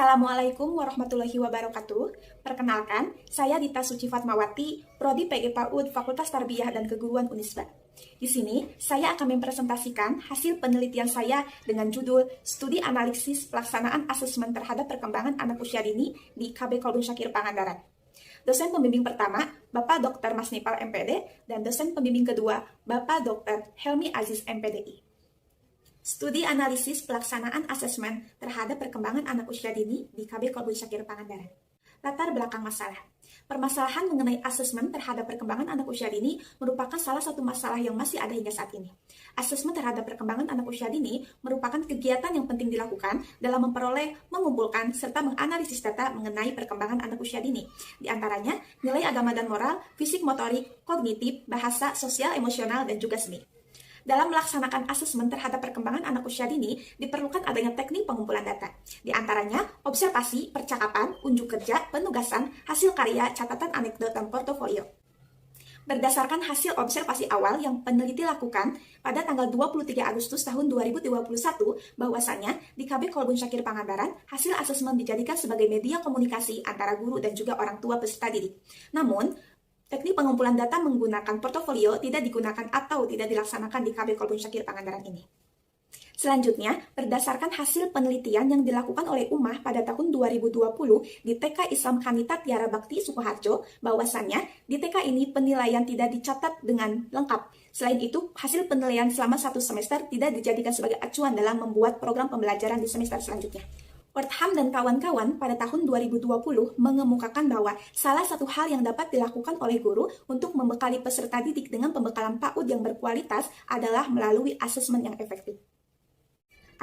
Assalamualaikum warahmatullahi wabarakatuh. Perkenalkan, saya Dita Suci Fatmawati, Prodi PG PAUD Fakultas Tarbiyah dan Keguruan Unisba. Di sini, saya akan mempresentasikan hasil penelitian saya dengan judul Studi Analisis Pelaksanaan Asesmen Terhadap Perkembangan Anak Usia Dini di KB Kolbun Syakir Pangandaran. Dosen pembimbing pertama, Bapak Dr. Mas Nipal MPD, dan dosen pembimbing kedua, Bapak Dr. Helmi Aziz MPDI. Studi analisis pelaksanaan asesmen terhadap perkembangan anak usia dini di KB Kolbun Syakir Pangandaran. Latar belakang masalah. Permasalahan mengenai asesmen terhadap perkembangan anak usia dini merupakan salah satu masalah yang masih ada hingga saat ini. Asesmen terhadap perkembangan anak usia dini merupakan kegiatan yang penting dilakukan dalam memperoleh, mengumpulkan, serta menganalisis data mengenai perkembangan anak usia dini. Di antaranya, nilai agama dan moral, fisik motorik, kognitif, bahasa, sosial, emosional, dan juga seni. Dalam melaksanakan asesmen terhadap perkembangan anak usia dini, diperlukan adanya teknik pengumpulan data. Di antaranya, observasi, percakapan, unjuk kerja, penugasan, hasil karya, catatan anekdot, dan portofolio. Berdasarkan hasil observasi awal yang peneliti lakukan pada tanggal 23 Agustus tahun 2021, bahwasanya di KB Kolbun Syakir Pangandaran, hasil asesmen dijadikan sebagai media komunikasi antara guru dan juga orang tua peserta didik. Namun, teknik pengumpulan data menggunakan portofolio tidak digunakan atau tidak dilaksanakan di KB Kolbun Syakir Pangandaran ini. Selanjutnya, berdasarkan hasil penelitian yang dilakukan oleh UMAH pada tahun 2020 di TK Islam Kanita Tiara Bakti Sukoharjo, bahwasannya di TK ini penilaian tidak dicatat dengan lengkap. Selain itu, hasil penilaian selama 1 semester tidak dijadikan sebagai acuan dalam membuat program pembelajaran di semester selanjutnya. Wertham dan kawan-kawan pada tahun 2020 mengemukakan bahwa salah satu hal yang dapat dilakukan oleh guru untuk membekali peserta didik dengan pembekalan PAUD yang berkualitas adalah melalui asesmen yang efektif.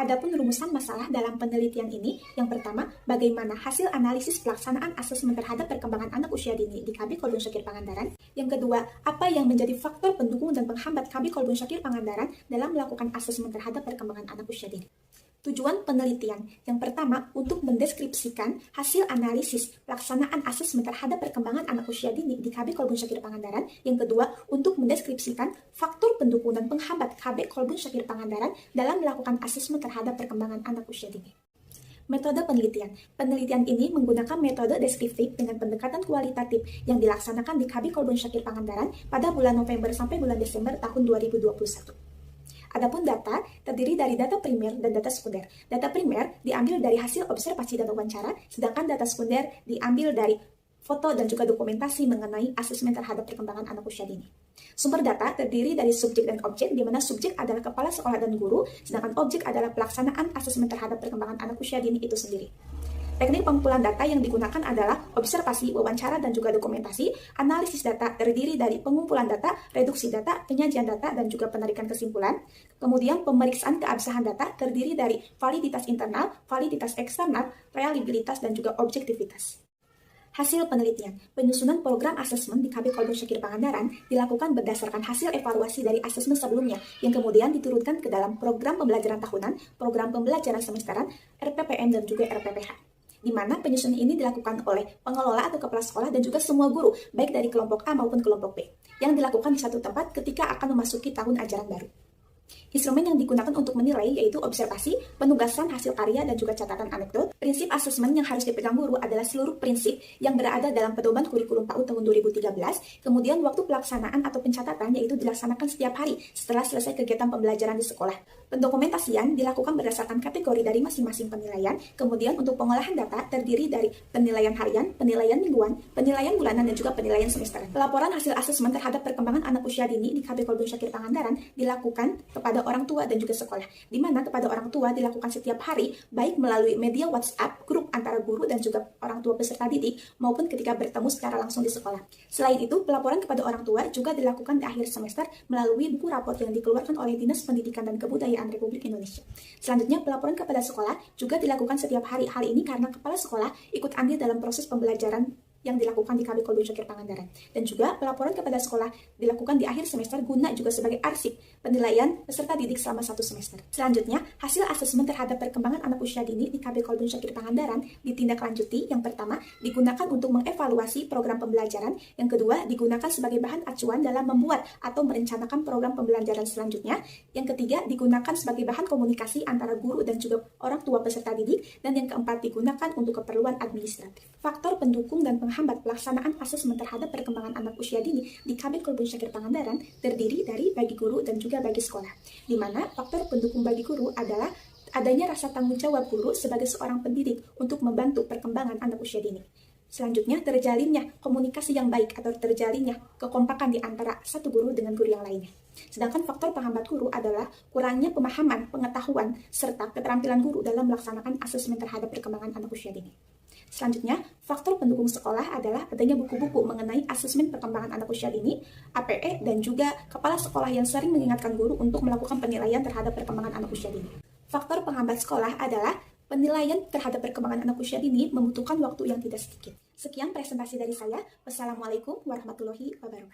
Adapun rumusan masalah dalam penelitian ini, yang pertama, bagaimana hasil analisis pelaksanaan asesmen terhadap perkembangan anak usia dini di KB Kolbun Syakir Pangandaran. Yang kedua, apa yang menjadi faktor pendukung dan penghambat KB Kolbun Syakir Pangandaran dalam melakukan asesmen terhadap perkembangan anak usia dini. Tujuan penelitian, yang pertama, untuk mendeskripsikan hasil analisis pelaksanaan asesmen terhadap perkembangan anak usia dini di KB Kolbun Syakir Pangandaran. Yang kedua, untuk mendeskripsikan faktor pendukung dan penghambat KB Kolbun Syakir Pangandaran dalam melakukan asesmen terhadap perkembangan anak usia dini. Metode penelitian. Penelitian ini menggunakan metode deskriptif dengan pendekatan kualitatif yang dilaksanakan di KB Kolbun Syakir Pangandaran pada bulan November sampai bulan Desember tahun 2021. Adapun data terdiri dari data primer dan data sekunder. Data primer diambil dari hasil observasi dan wawancara, sedangkan data sekunder diambil dari foto dan juga dokumentasi mengenai asesmen terhadap perkembangan anak usia dini. Sumber data terdiri dari subjek dan objek, di mana subjek adalah kepala sekolah dan guru, sedangkan objek adalah pelaksanaan asesmen terhadap perkembangan anak usia dini itu sendiri. Teknik pengumpulan data yang digunakan adalah observasi, wawancara, dan juga dokumentasi. Analisis data terdiri dari pengumpulan data, reduksi data, penyajian data, dan juga penarikan kesimpulan. Kemudian pemeriksaan keabsahan data terdiri dari validitas internal, validitas eksternal, reliabilitas, dan juga objektivitas. Hasil penelitian, penyusunan program asesmen di KB Kolbun Syakir Pangandaran dilakukan berdasarkan hasil evaluasi dari asesmen sebelumnya yang kemudian diturunkan ke dalam program pembelajaran tahunan, program pembelajaran semesteran, RPPM, dan juga RPPH. Di mana penyusunan ini dilakukan oleh pengelola atau kepala sekolah dan juga semua guru, baik dari kelompok A maupun kelompok B, yang dilakukan di satu tempat ketika akan memasuki tahun ajaran baru. Instrumen yang digunakan untuk menilai yaitu observasi, penugasan hasil karya, dan juga catatan anekdot. Prinsip asesmen yang harus dipegang guru adalah seluruh prinsip yang berada dalam pedoman kurikulum PAUD tahun 2013. Kemudian waktu pelaksanaan atau pencatatan yaitu dilaksanakan setiap hari setelah selesai kegiatan pembelajaran di sekolah. Pendokumentasian dilakukan berdasarkan kategori dari masing-masing penilaian. Kemudian untuk pengolahan data terdiri dari penilaian harian, penilaian mingguan, penilaian bulanan, dan juga penilaian semesteran. Pelaporan hasil asesmen terhadap perkembangan anak usia dini di KB Kolbun Syakir Pangandaran dilakukan kepada orang tua dan juga sekolah, di mana kepada orang tua dilakukan setiap hari, baik melalui media WhatsApp, grup antara guru dan juga orang tua peserta didik, maupun ketika bertemu secara langsung di sekolah. Selain itu, pelaporan kepada orang tua juga dilakukan di akhir semester melalui buku raport yang dikeluarkan oleh Dinas Pendidikan dan Kebudayaan Republik Indonesia. Selanjutnya, pelaporan kepada sekolah juga dilakukan setiap hari. Hal ini karena kepala sekolah ikut andil dalam proses pembelajaran yang dilakukan di KB Kolbun Syakir Pangandaran. Dan juga pelaporan kepada sekolah dilakukan di akhir semester guna juga sebagai arsip penilaian peserta didik selama 1 semester. Selanjutnya, hasil asesmen terhadap perkembangan anak usia dini di KB Kolbun Syakir Pangandaran ditindaklanjuti. Yang pertama, digunakan untuk mengevaluasi program pembelajaran. Yang kedua, digunakan sebagai bahan acuan dalam membuat atau merencanakan program pembelajaran selanjutnya. Yang ketiga, digunakan sebagai bahan komunikasi antara guru dan juga orang tua peserta didik. Dan yang keempat, digunakan untuk keperluan administratif. Faktor pendukung dan penghambat pelaksanaan asesmen terhadap perkembangan anak usia dini di KB Kolbun Syakir Pangandaran terdiri dari bagi guru dan juga bagi sekolah, di mana faktor pendukung bagi guru adalah adanya rasa tanggung jawab guru sebagai seorang pendidik untuk membantu perkembangan anak usia dini. Selanjutnya, terjalinnya komunikasi yang baik atau terjalinnya kekompakan di antara satu guru dengan guru yang lainnya. Sedangkan faktor penghambat guru adalah kurangnya pemahaman, pengetahuan, serta keterampilan guru dalam melaksanakan asesmen terhadap perkembangan anak usia dini. Selanjutnya, faktor pendukung sekolah adalah adanya buku-buku mengenai asesmen perkembangan anak usia dini, APE, dan juga kepala sekolah yang sering mengingatkan guru untuk melakukan penilaian terhadap perkembangan anak usia dini. Faktor penghambat sekolah adalah penilaian terhadap perkembangan anak usia dini membutuhkan waktu yang tidak sedikit. Sekian presentasi dari saya. Wassalamualaikum warahmatullahi wabarakatuh.